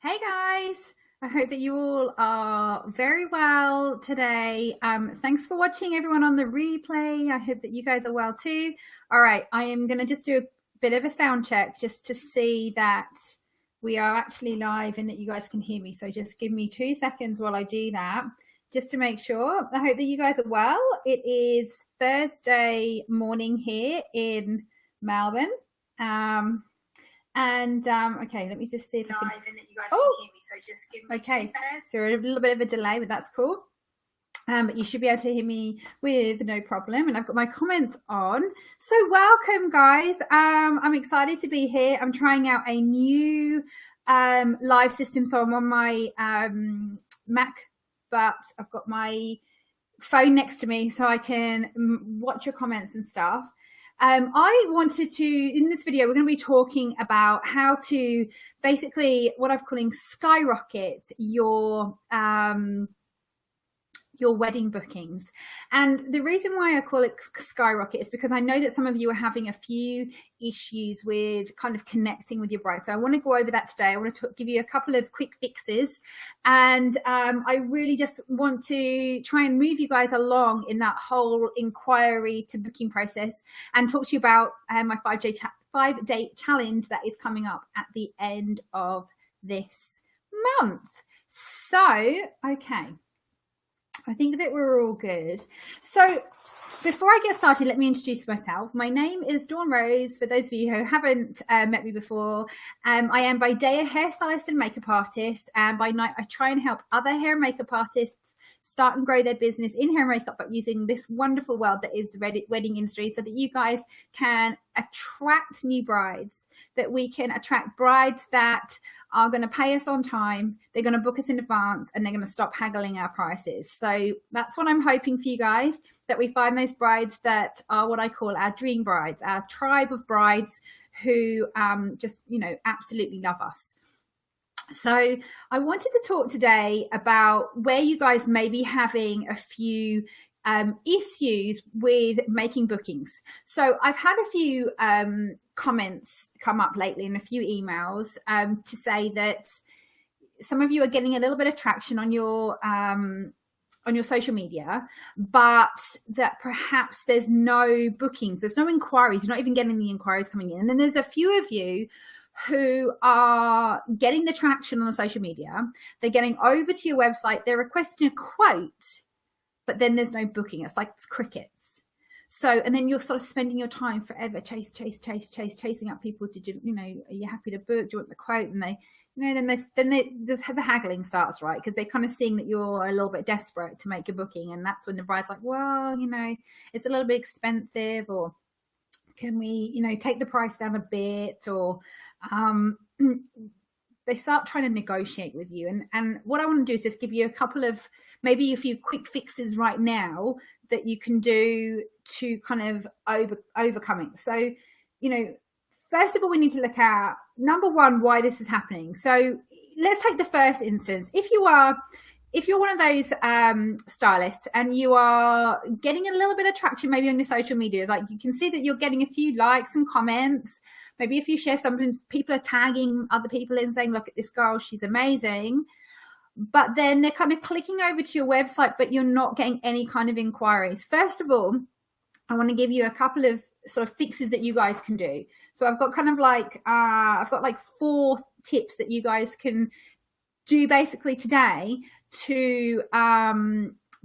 Hey guys, I hope that you all are very well today. Thanks for watching everyone on the replay. I hope that you guys are well too. All right, I am going to just do a bit of a sound check just to see that we are actually live and that you guys can hear me. So just give me 2 seconds while I do that, just to make sure. I hope that you guys are well. It is Thursday morning here in Melbourne. Okay, let me just see if I can. And that you guys can hear me. So just give me 2 seconds. So a little bit of a delay, but that's cool. But you should be able to hear me with no problem. And I've got my comments on. So welcome, guys. I'm excited to be here. I'm trying out a new live system. So I'm on my Mac, but I've got my phone next to me so I can watch your comments and stuff. I wanted to, in this video, we're going to be talking about how to basically, what I'm calling skyrocket your wedding bookings. And the reason why I call it skyrocket is because I know that some of you are having a few issues with kind of connecting with your bride. So I want to go over that today. I want to give you a couple of quick fixes. And I really just want to try and move you guys along in that whole inquiry to booking process and talk to you about my 5-day challenge that is coming up at the end of this month. So, okay. I think that we're all good. So before I get started, let me introduce myself. My name is Dawn Rose. For those of you who haven't met me before, I am by day a hairstylist and makeup artist, and by night I try and help other hair and makeup artists start and grow their business in hair and makeup, but using this wonderful world that is the wedding industry, so that you guys can attract new brides, that we can attract brides that are going to pay us on time, they're going to book us in advance, and they're going to stop haggling our prices. So that's what I'm hoping for you guys, that we find those brides that are what I call our dream brides, our tribe of brides who just, you know, absolutely love us. So I wanted to talk today about where you guys may be having a few issues with making bookings. So I've had a few comments come up lately and a few emails to say that some of you are getting a little bit of traction on your social media, but that perhaps there's no bookings, there's no inquiries, you're not even getting the inquiries coming in. And then there's a few of you who are getting the traction on the social media, they're getting over to your website, they're requesting a quote, but then there's no booking. It's like it's crickets. So, and then you're sort of spending your time forever chasing up people to do, you know, are you happy to book? Do you want the quote? And they, you know, then the haggling starts, right? Because they're kind of seeing that you're a little bit desperate to make a booking. And that's when the bride's like, well, you know, it's a little bit expensive, or can we, you know, take the price down a bit, or they start trying to negotiate with you. And what I want to do is just give you a couple of, maybe a few quick fixes right now that you can do to kind of overcome it. So, you know, first of all, we need to look at, number one, why this is happening. So let's take the first instance. If you're one of those stylists and you are getting a little bit of traction maybe on your social media, like you can see that you're getting a few likes and comments, maybe if you share something, people are tagging other people and saying, look at this girl, she's amazing. But then they're kind of clicking over to your website, but you're not getting any kind of inquiries. First of all, I want to give you a couple of sort of fixes that you guys can do. So I've got kind of like, I've got like 4 tips that you guys can do basically today to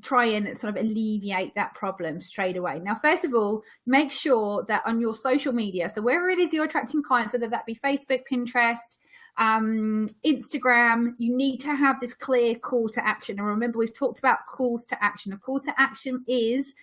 try and sort of alleviate that problem straight away. Now, first of all, make sure that on your social media, so wherever it is you're attracting clients, whether that be Facebook, Pinterest, Instagram, you need to have this clear call to action. And remember, we've talked about calls to action. A call to action is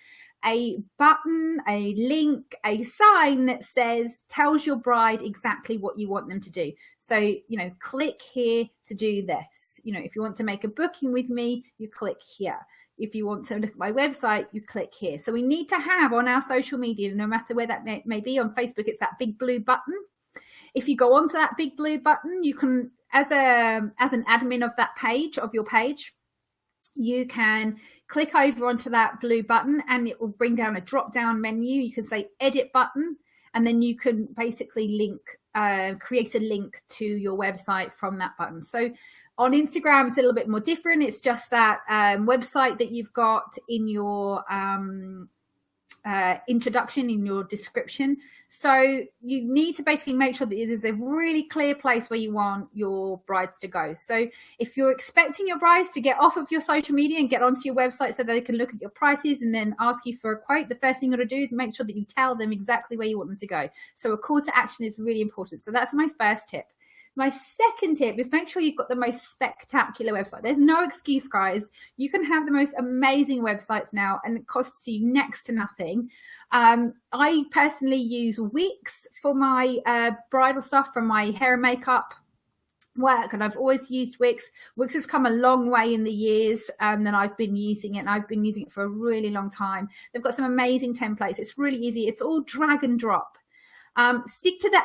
a button, a link, a sign that says, tells your bride exactly what you want them to do. So, you know, click here to do this. You know, if you want to make a booking with me, you click here. If you want to look at my website, you click here. So we need to have on our social media, no matter where that may be, on Facebook, it's that big blue button. If you go onto that big blue button, you can, as an admin of that page, of your page, you can click over onto that blue button and it will bring down a drop down menu. You can say edit button, and then you can basically link create a link to your website from that button. So on Instagram, it's a little bit more different. It's just that website that you've got in your introduction, in your description. So you need to basically make sure that there's a really clear place where you want your brides to go. So if you're expecting your brides to get off of your social media and get onto your website so they can look at your prices and then ask you for a quote, the first thing you got to do is make sure that you tell them exactly where you want them to go. So a call to action is really important. So that's my first tip. My second tip is make sure you've got the most spectacular website. There's no excuse, guys. You can have the most amazing websites now and it costs you next to nothing. I personally use Wix for my bridal stuff, from my hair and makeup work, and I've always used Wix. Wix has come a long way in the years that I've been using it, and I've been using it for a really long time. They've got some amazing templates. It's really easy. It's all drag and drop. Stick to the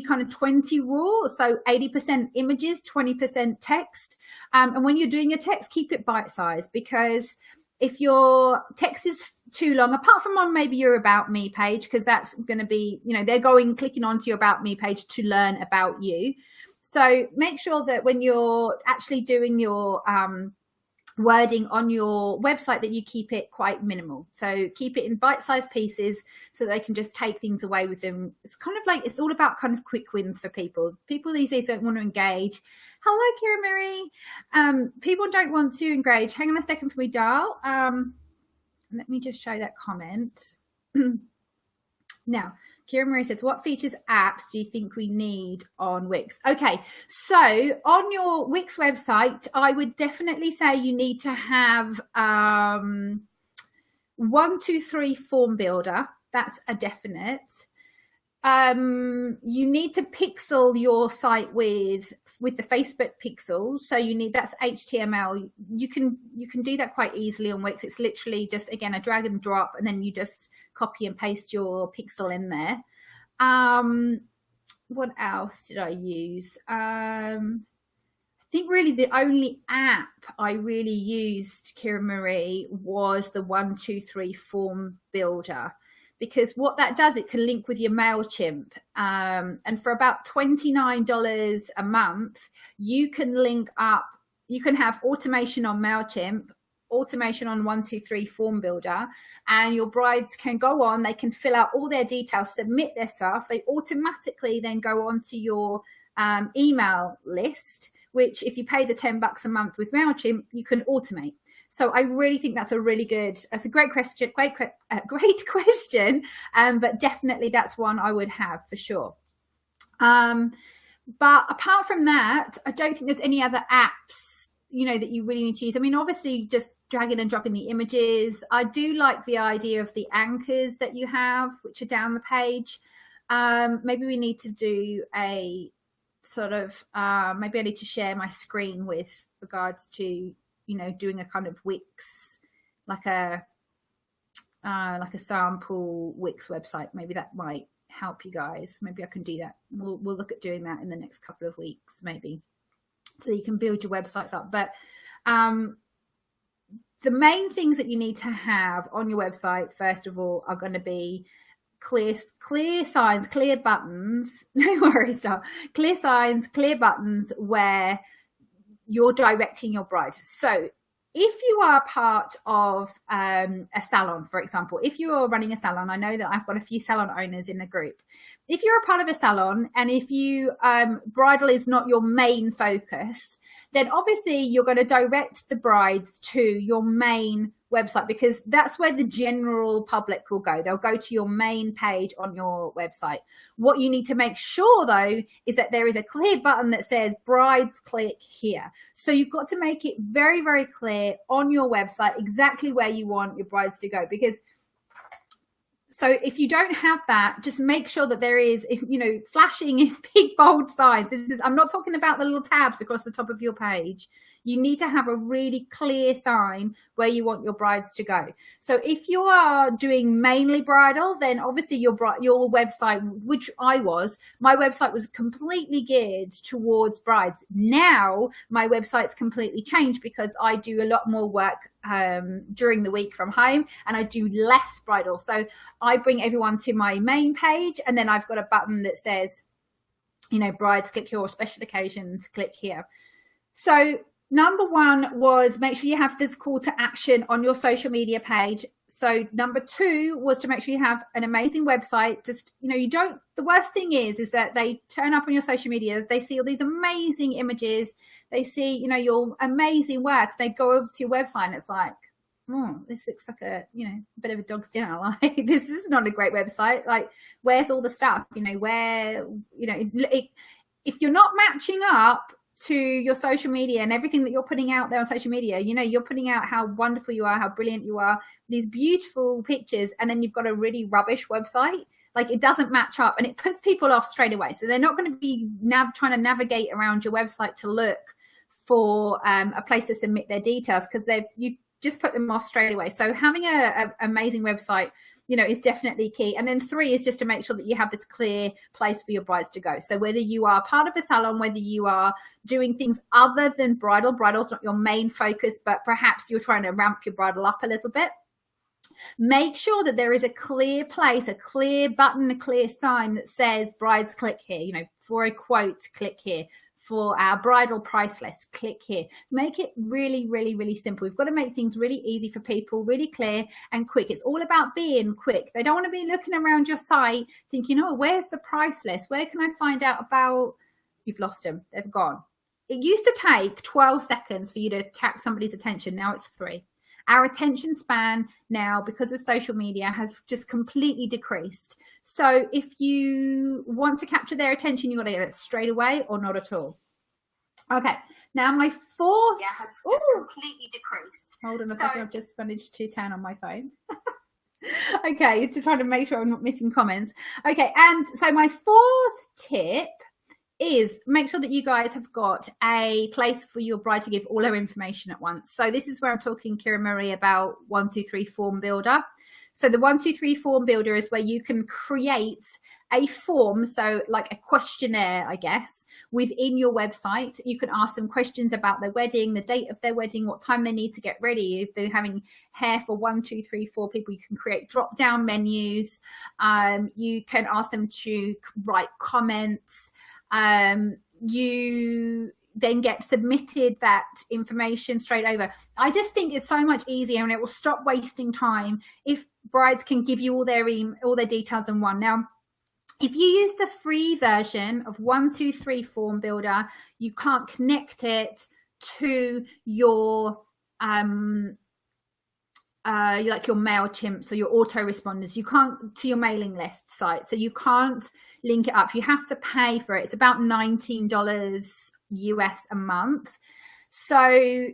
80-20 rule. So 80% images, 20% text. And when you're doing your text, keep it bite-sized, because if your text is too long, apart from on maybe your About Me page, because that's going to be, they're clicking onto your About Me page to learn about you. So make sure that when you're actually doing your wording on your website, that you keep it quite minimal. So keep it in bite-sized pieces so they can just take things away with them. It's kind of like, it's all about kind of quick wins for people. People these days don't want to engage. Hello, Kira Marie. People don't want to engage. Hang on a second for me, Dal. Let me just show that comment. Now, Kira Marie says, what features apps do you think we need on Wix? Okay, so on your Wix website, I would definitely say you need to have 123 form builder. That's a definite. You need to pixel your site with the Facebook pixel. So you need, that's HTML. You can do that quite easily on Wix. It's literally just, again, a drag and drop, and then you just copy and paste your pixel in there. What else did I use? I think really the only app I really used, Kira Marie, was the 123 form builder, because what that does, it can link with your MailChimp. And for about $29 a month, you can link up, you can have automation on MailChimp, automation on 123 form builder, and your brides can go on, they can fill out all their details, submit their stuff, they automatically then go on to your email list, which if you pay the $10 a month with MailChimp, you can automate. So I really think that's a really good, that's a great question, great question, but definitely that's one I would have for sure. But apart from that, I don't think there's any other apps that you really need to use. I mean, obviously just dragging and dropping the images. I do like the idea of the anchors that you have, which are down the page. Maybe we need to do a sort of, maybe I need to share my screen with regards to, doing a kind of Wix, like a sample Wix website. Maybe that might help you guys. Maybe I can do that. We'll look at doing that in the next couple of weeks, maybe, so you can build your websites up. But the main things that you need to have on your website, first of all, are going to be clear signs, clear buttons. No worries, Star. Clear signs, clear buttons where you're directing your bride. So if you are part of a salon, for example, if you are running a salon, I know that I've got a few salon owners in the group. If you're a part of a salon and if you bridal is not your main focus, then obviously you're going to direct the brides to your main website, because that's where the general public will go. They'll go to your main page on your website. What you need to make sure, though, is that there is a clear button that says brides click here. So you've got to make it very, very clear on your website exactly where you want your brides to go, because so if you don't have that, just make sure that there is, flashing in big bold signs. I'm not talking about the little tabs across the top of your page. You need to have a really clear sign where you want your brides to go. So if you are doing mainly bridal, then obviously your website, which my website was completely geared towards brides. Now my website's completely changed because I do a lot more work during the week from home, and I do less bridal. So I bring everyone to my main page, and then I've got a button that says you know, brides, click here, or special occasions, click here. So number one was make sure you have this call to action on your social media page. So number two was to make sure you have an amazing website. Just, you know, the worst thing is that they turn up on your social media, they see all these amazing images, they see, you know, your amazing work, they go over to your website and it's like, oh, this looks like a, you know, a bit of a dog's dinner. Like, this is not a great website. Like, where's all the stuff? You know, where, you know, if you're not matching up to your social media and everything that you're putting out there on social media, you know, you're putting out how wonderful you are, how brilliant you are, these beautiful pictures, and then you've got a really rubbish website. Like, it doesn't match up, and it puts people off straight away. So they're not going to be trying to navigate around your website to look for a place to submit their details, because you just put them off straight away. So having a amazing website, you know, is definitely key. And then three is just to make sure that you have this clear place for your brides to go. So whether you are part of a salon, whether you are doing things other than bridal's not your main focus, but perhaps you're trying to ramp your bridal up a little bit, make sure that there is a clear place, a clear button, a clear sign that says brides, click here. You know, for a quote, click here. For our bridal price list, click here. Make it really, really, really simple. We've got to make things really easy for people, really clear and quick. It's all about being quick. They don't want to be looking around your site thinking, oh, where's the price list? Where can I find out about? You've lost them. They've gone. It used to take 12 seconds for you to attract somebody's attention. Now it's 3. Our attention span now, because of social media, has just completely decreased. So if you want to capture their attention, you've got to get it straight away or not at all. Okay, now my fourth... Yeah, has just completely decreased. Hold on a second, I've just managed to turn on my phone. Okay, to try to make sure I'm not missing comments. Okay, and so my fourth tip is make sure that you guys have got a place for your bride to give all her information at once. So this is where I'm talking, Kira Marie, about 1, 2, 3 form builder. So the 1, 2, 3 form builder is where you can create a form, so like a questionnaire, I guess, within your website. You can ask them questions about their wedding, the date of their wedding, what time they need to get ready. If they're having hair for 1, 2, 3, 4 people, you can create drop-down menus. You can ask them to write comments. You then get submitted that information straight over. I just think it's so much easier, and it will stop wasting time if brides can give you all their details in one. Now, if you use the free version of 1, 2, 3 form builder, you can't connect it to your like your MailChimps or your autoresponders. You can't, to your mailing list site. So you can't link it up. You have to pay for it. It's about $19 US a month. So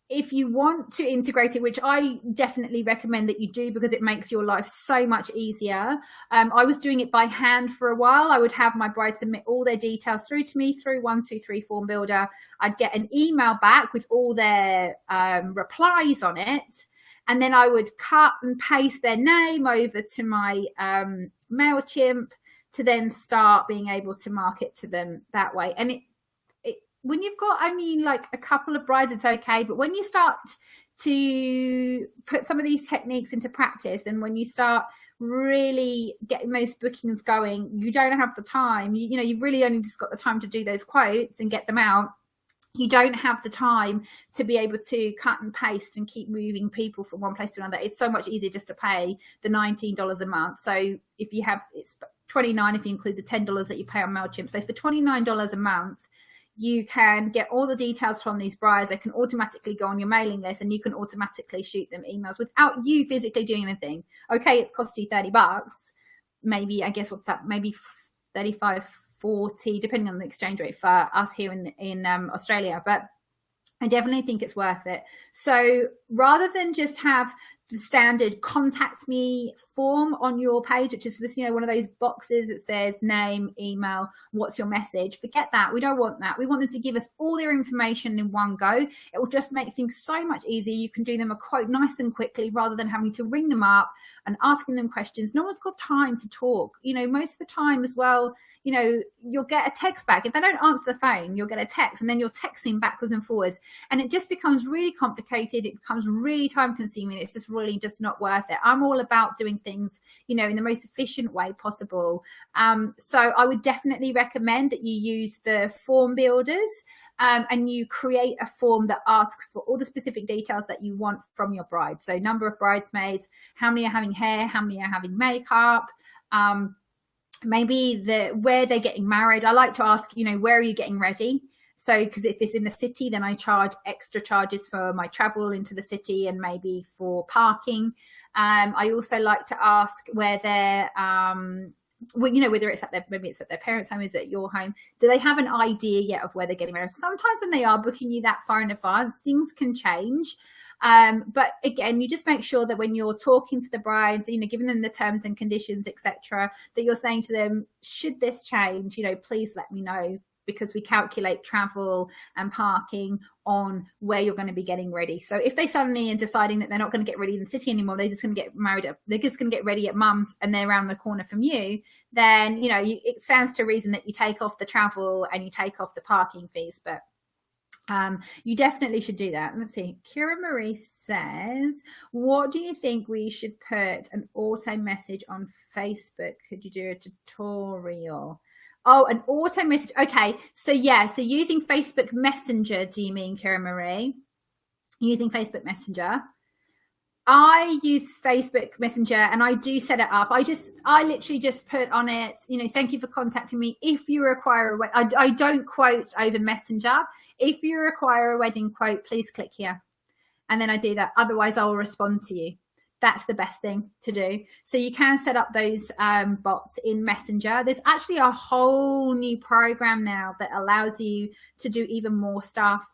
if you want to integrate it, which I definitely recommend that you do, because it makes your life so much easier. I was doing it by hand for a while. I would have my bride submit all their details through to me through 1, 2, 3 form builder. I'd get an email back with all their replies on it. And then I would cut and paste their name over to my MailChimp to then start being able to market to them that way. And when you've got only like a couple of brides, it's okay. But when you start to put some of these techniques into practice, and when you start really getting those bookings going, you don't have the time. You know, you've really only just got the time to do those quotes and get them out. You don't have the time to be able to cut and paste and keep moving people from one place to another. It's so much easier just to pay the $19 a month. So if you have, it's $29 if you include the $10 that you pay on MailChimp. So for $29 a month, you can get all the details from these brides. They can automatically go on your mailing list, and you can automatically shoot them emails without you physically doing anything. Okay, it's cost you $30. Maybe, I guess, what's that? Maybe 35, 40, depending on the exchange rate for us here in Australia. But I definitely think it's worth it. So rather than just have the standard contact me form on your page, which is just, you know, one of those boxes that says name, email, what's your message, forget that. We don't want that. We want them to give us all their information in one go. It will just make things so much easier. You can do them a quote nice and quickly rather than having to ring them up and asking them questions. No one's got time to talk. You know, most of the time as well, you know, you'll get a text back. If they don't answer the phone, you'll get a text, and then you're texting backwards and forwards, and it just becomes really complicated. It becomes really time consuming. It's just really just not worth it. I'm all about doing things, you know, in the most efficient way possible. So I would definitely recommend that you use the form builders. And you create a form that asks for all the specific details that you want from your bride. So number of bridesmaids, how many are having hair, how many are having makeup, maybe where they're getting married. I like to ask, you know, where are you getting ready? So, because if it's in the city, then I charge extra charges for my travel into the city and maybe for parking. I also like to ask where they're, well, you know, whether it's maybe it's at their parents' home, is it your home? Do they have an idea yet of where they're getting married? Sometimes when they are booking you that far in advance, things can change. But again, you just make sure that when you're talking to the brides, you know, giving them the terms and conditions, etc., that you're saying to them, should this change, you know, please let me know, because we calculate travel and parking on where you're going to be getting ready. So if they suddenly are deciding that they're not going to get ready in the city anymore, they're just going to get married up, they're just going to get ready at mum's and they're around the corner from you, then, you know, it stands to reason that you take off the travel and you take off the parking fees. But you definitely should do that. Let's see. Kira Marie says, what do you think we should put an auto message on Facebook? Could you do a tutorial? Oh, an auto message. Okay. So yeah. So using Facebook Messenger, do you mean, Kira Marie? Using Facebook Messenger. I use Facebook Messenger and I do set it up. I literally just put on it, you know, thank you for contacting me. If you require I don't quote over Messenger. If you require a wedding quote, please click here. And then I do that. Otherwise, I will respond to you. That's the best thing to do. So you can set up those bots in Messenger. There's actually a whole new program now that allows you to do even more stuff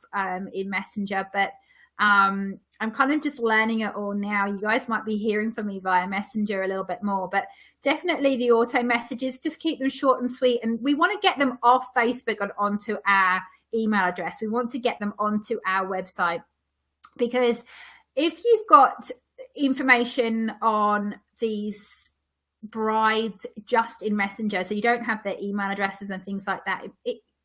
in Messenger. But I'm kind of just learning it all now. You guys might be hearing from me via Messenger a little bit more, but definitely the auto messages, just keep them short and sweet. And we want to get them off Facebook and onto our email address. We want to get them onto our website, because if you've got information on these brides just in Messenger, so you don't have their email addresses and things like that,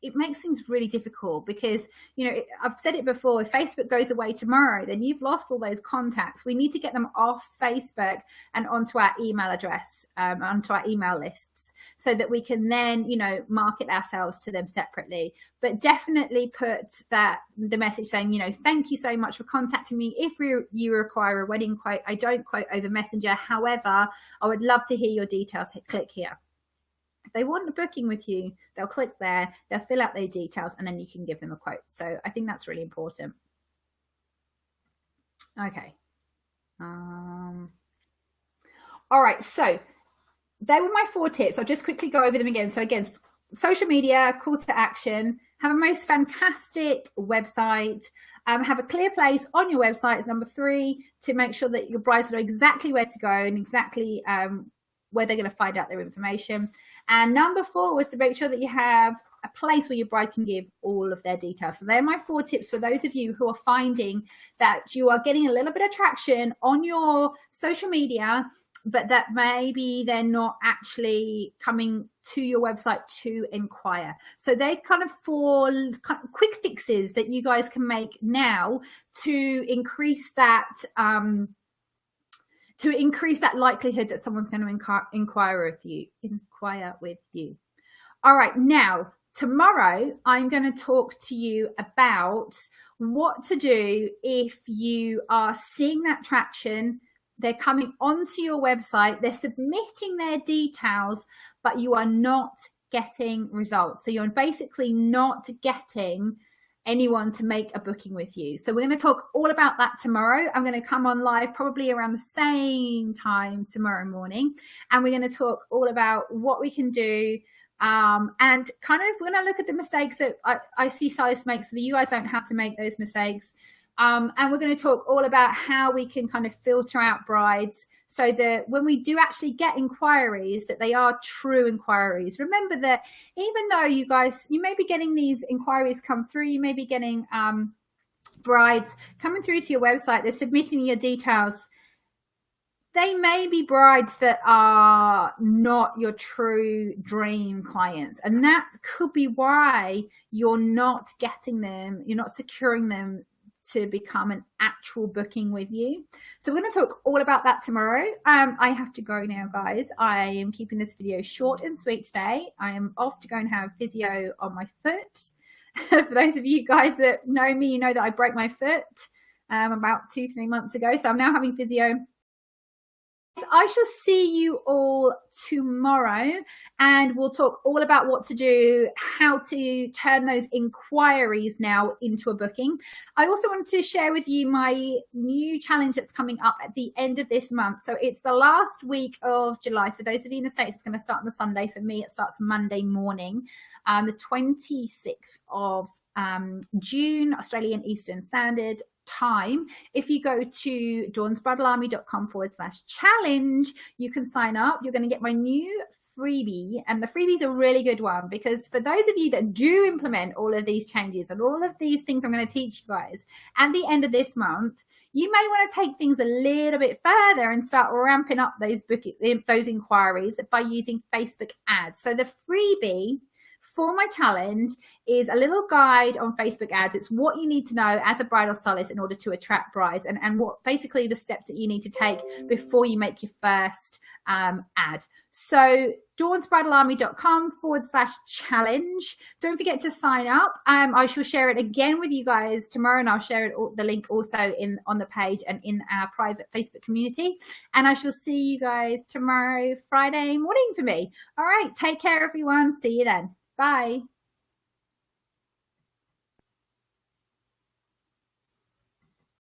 it makes things really difficult, because, you know, I've said it before, if Facebook goes away tomorrow, then you've lost all those contacts. We need to get them off Facebook and onto our email address, onto our email lists, so that we can then, you know, market ourselves to them separately. But definitely put the message saying, you know, thank you so much for contacting me. If you require a wedding quote, I don't quote over Messenger. However, I would love to hear your details. Click here. If they want a booking with you, they'll click there, they'll fill out their details, and then you can give them a quote. So I think that's really important. Okay. All right. So they were my 4 tips. I'll just quickly go over them again. So again, social media, call to action, have a most fantastic website, have a clear place on your website is number 3, to make sure that your brides know exactly where to go and exactly where they're going to find out their information. And number 4 was to make sure that you have a place where your bride can give all of their details. So they're my 4 tips for those of you who are finding that you are getting a little bit of traction on your social media, but that maybe they're not actually coming to your website to inquire. So they're kind of 4 quick fixes that you guys can make now to increase that likelihood that someone's going to inquire with you. All right, now tomorrow I'm going to talk to you about what to do if you are seeing that traction. They're coming onto your website, they're submitting their details, but you are not getting results. So you're basically not getting anyone to make a booking with you. So we're going to talk all about that tomorrow. I'm going to come on live probably around the same time tomorrow morning, and we're going to talk all about what we can do, and kind of we're going to look at the mistakes that I see stylists make, so that you guys don't have to make those mistakes. And we're going to talk all about how we can kind of filter out brides, so that when we do actually get inquiries, that they are true inquiries. Remember that even though you may be getting these inquiries come through, you may be getting brides coming through to your website, they're submitting your details. They may be brides that are not your true dream clients. And that could be why you're not getting them, you're not securing them to become an actual booking with you. So we're going to talk all about that tomorrow. I have to go now, guys. I am keeping this video short and sweet today. I am off to go and have physio on my foot. For those of you guys that know me, you know that I broke my foot about 2-3 months ago. So I'm now having physio. I shall see you all tomorrow, and we'll talk all about what to do, how to turn those inquiries now into a booking. I also wanted to share with you my new challenge that's coming up at the end of this month. So it's the last week of July. For those of you in the States, it's going to start on the Sunday. For me, it starts Monday morning, the 26th of June, Australian Eastern Standard Time. If you go to dawnsbridalearmy.com/challenge, you can sign up. You're going to get my new freebie, and the freebie is a really good one, because for those of you that do implement all of these changes and all of these things I'm going to teach you guys at the end of this month, you may want to take things a little bit further and start ramping up those inquiries by using Facebook ads. So the freebie for my challenge is a little guide on Facebook ads. It's what you need to know as a bridal stylist in order to attract brides, and what basically the steps that you need to take before you make your first ad. So dawnsbridalearmy.com/challenge. Don't forget to sign up. I shall share it again with you guys tomorrow, and I'll share the link also on the page and in our private Facebook community. And I shall see you guys tomorrow, Friday morning for me. All right, take care, everyone. See you then. Bye.